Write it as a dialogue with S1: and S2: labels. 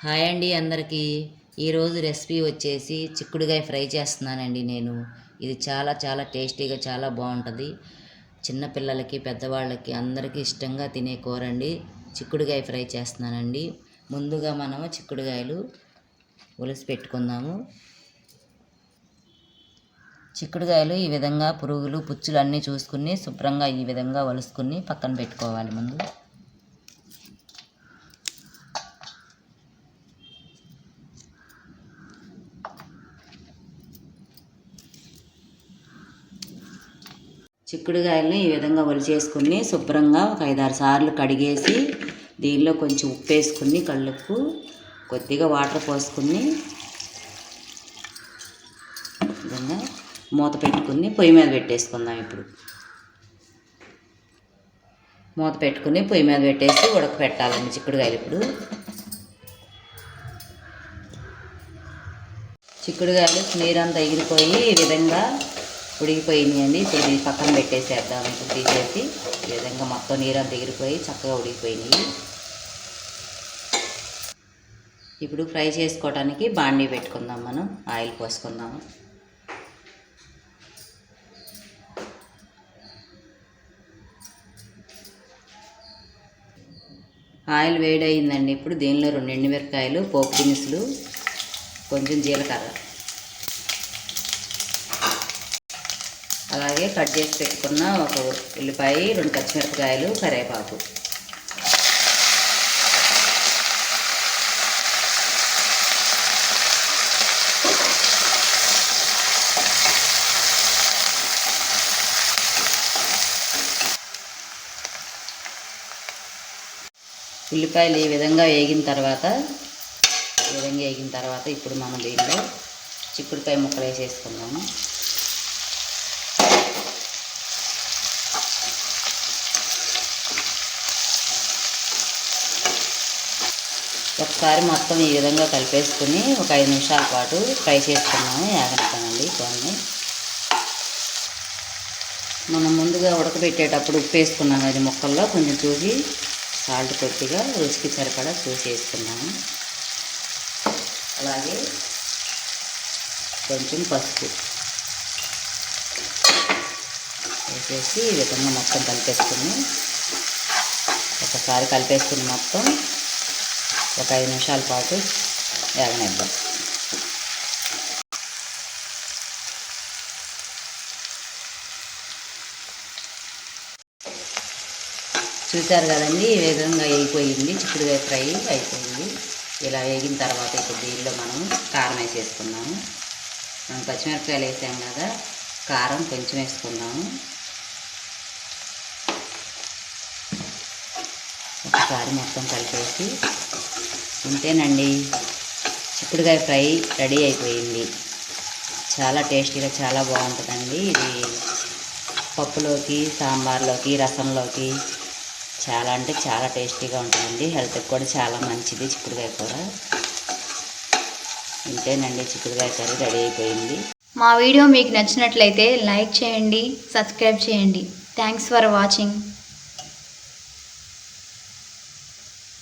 S1: Hi అండి అందరికీ. ఈరోజు రెసిపీ వచ్చేసి చిక్కుడుగాయ ఫ్రై చేస్తున్నానండి నేను. ఇది చాలా చాలా టేస్టీగా చాలా బాగుంటుంది. చిన్నపిల్లలకి పెద్దవాళ్ళకి అందరికీ ఇష్టంగా తినే కూర అండి. చిక్కుడుగాయ ఫ్రై చేస్తున్నానండి. ముందుగా మనము చిక్కుడుగాయలు ఒలిసి పెట్టుకుందాము. చిక్కుడుగాయలు ఈ విధంగా పురుగులు పుచ్చులు అన్నీ చూసుకుని శుభ్రంగా ఈ విధంగా ఒలుసుకుని పక్కన పెట్టుకోవాలి. ముందు చిక్కుడుగాయలని ఈ విధంగా ఒలిచేసుకుని శుభ్రంగా ఒక 5-6 సార్లు కడిగేసి దీనిలో కొంచెం ఉప్పు వేసుకుని కళ్ళుప్పు కొద్దిగా వాటర్ పోసుకుని విధంగా మూత పెట్టుకుని పొయ్యి మీద పెట్టేసుకుందాం. ఇప్పుడు మూత పెట్టుకుని పొయ్యి మీద పెట్టేసి ఉడకపెట్టాలండి చిక్కుడుగాయలు. ఇప్పుడు చిక్కుడుగాయలు నీరంతా ఎగిరిపోయి ఈ విధంగా ఉడికిపోయినాయండి. ఇప్పుడు దీన్ని పక్కన పెట్టేసేద్దాం. ఇప్పుడు తీసేసి ఈ విధంగా మొత్తం నీరంతా ఎగిరిపోయి చక్కగా ఉడికిపోయినాయి. ఇప్పుడు ఫ్రై చేసుకోవడానికి బాండీ పెట్టుకుందాం. మనం ఆయిల్ పోసుకుందాము. ఆయిల్ వేడయిందండి. ఇప్పుడు దీనిలో 2 ఎండుమిరపకాయలు, పోపు దినుసులు, కొంచెం జీలకర్ర, అలాగే కట్ చేసి పెట్టుకున్న ఒక ఉల్లిపాయ, 2 పచ్చిమిరపకాయలు, కరివేపాకు, ఉల్లిపాయలు ఈ విధంగా వేగిన తర్వాత ఇప్పుడు మనం దీనిలో చిక్కుడుకాయ ముక్కలు వేసేసుకుందాము. ఒకసారి మొత్తం ఈ విధంగా కలిపేసుకుని ఒక 5 నిమిషాల పాటు ఫ్రై చేసుకున్నాము. యాగనిస్తానండి. కొన్ని మనం ముందుగా ఉడకబెట్టేటప్పుడు ఉప్పు వేసుకున్నాము. అది ముక్కల్లో కొంచెం చూసి సాల్ట్ కొద్దిగా రుచికి సరిపడా చూసి వేసుకున్నాము. అలాగే కొంచెం పసుపు వేసేసి ఈ విధంగా మొత్తం కలిపేసుకుని ఒకసారి కలిపేసుకుని మొత్తం ఒక 5 నిమిషాల పాటు వేగనిద్దాం. చూసారు కదండి, ఈ విధంగా వేగిపోయింది. చిక్కుడుకాయ ఫ్రై అయిపోయింది. ఇలా వేగిన తర్వాత ఇప్పుడు దీనిలో మనం కారం వేసేసుకున్నాము. మనం పచ్చిమిరపకాయలు వేసాం కదా, కారం కొంచెం వేసుకున్నాము. ఒకసారి మొత్తం కలిపేసి ఇంతేనండి, చిక్కుడుకాయ ఫ్రై రెడీ అయిపోయింది. చాలా టేస్టీగా చాలా బాగుంటుందండి. ఇది పప్పులోకి, సాంబార్లోకి, రసంలోకి చాలా అంటే చాలా టేస్టీగా ఉంటుందండి. హెల్త్కి కూడా చాలా మంచిది చిక్కుడుకాయ కూర. ఇంతేనండి, చిక్కుడుకాయ కర్రీ రెడీ అయిపోయింది.
S2: మా వీడియో మీకు నచ్చినట్లయితే లైక్ చేయండి, సబ్స్క్రైబ్ చేయండి. Thanks for watching.